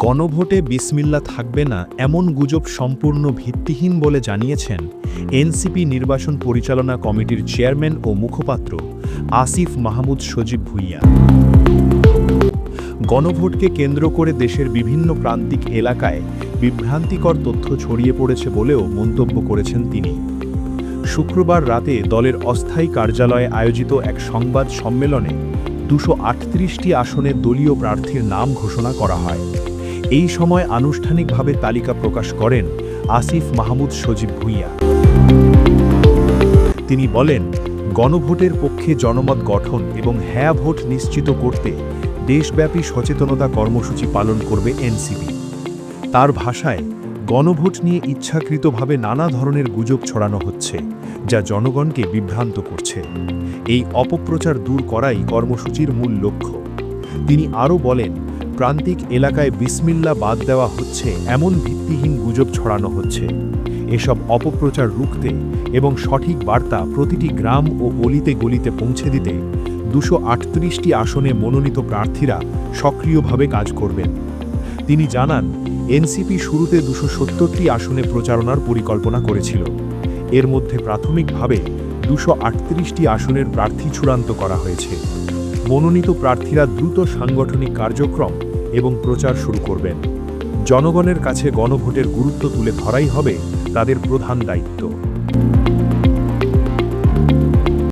গণভোটে বিসমিল্লাহ থাকবে না এমন গুজব সম্পূর্ণ ভিত্তিহীন বলে জানিয়েছেন এনসিপি নির্বাচন পরিচালনা কমিটির চেয়ারম্যান ও মুখপাত্র আসিফ মাহমুদ সজীব ভুঁইয়া। গণভোটকে কেন্দ্র করে দেশের বিভিন্ন প্রান্তিক এলাকায় বিভ্রান্তিকর তথ্য ছড়িয়ে পড়েছে বলেও মন্তব্য করেছেন তিনি। শুক্রবার রাতে দলের অস্থায়ী কার্যালয়ে আয়োজিত এক সংবাদ সম্মেলনে 238টি আসনে দলীয় প্রার্থীর নাম ঘোষণা করা হয়। এই সময় আনুষ্ঠানিকভাবে তালিকা প্রকাশ করেন আসিফ মাহমুদ সজীব ভুঁইয়া। তিনি বলেন, গণভোটের পক্ষে জনমত গঠন এবং হ্যাঁ ভোট নিশ্চিত করতে দেশব্যাপী সচেতনতা কর্মসূচি পালন করবে এনসিপি। তার ভাষায়, গণভোট নিয়ে ইচ্ছাকৃতভাবে নানা ধরনের গুজব ছড়ানো হচ্ছে, যা জনগণকে বিভ্রান্ত করছে। এই অপপ্রচার দূর করাই কর্মসূচির মূল লক্ষ্য। তিনি আরও বলেন, প্রান্তিক এলাকায় বিসমিল্লাহ বাদ দেওয়া হচ্ছে এমন ভিত্তিহীন গুজব ছড়ানো হচ্ছে। এসব অপপ্রচার রুখতে এবং সঠিক বার্তা প্রতিটি গ্রাম ও অলিতে গলিতে পৌঁছে দিতে 238টি আসনে মনোনীত প্রার্থীরা সক্রিয়ভাবে কাজ করবেন। তিনি জানান, এনসিপি শুরুতে 270টি আসনে প্রচারণার পরিকল্পনা করেছিল। এর মধ্যে প্রাথমিকভাবে 238টি আসনের প্রার্থী চূড়ান্ত করা হয়েছে। মনোনীত প্রার্থীরা দ্রুত সাংগঠনিক কার্যক্রম এবং প্রচার শুরু করবেন। জনগণের কাছে গণভোটের গুরুত্ব তুলে ধরাই হবে তাদের প্রধান দায়িত্ব।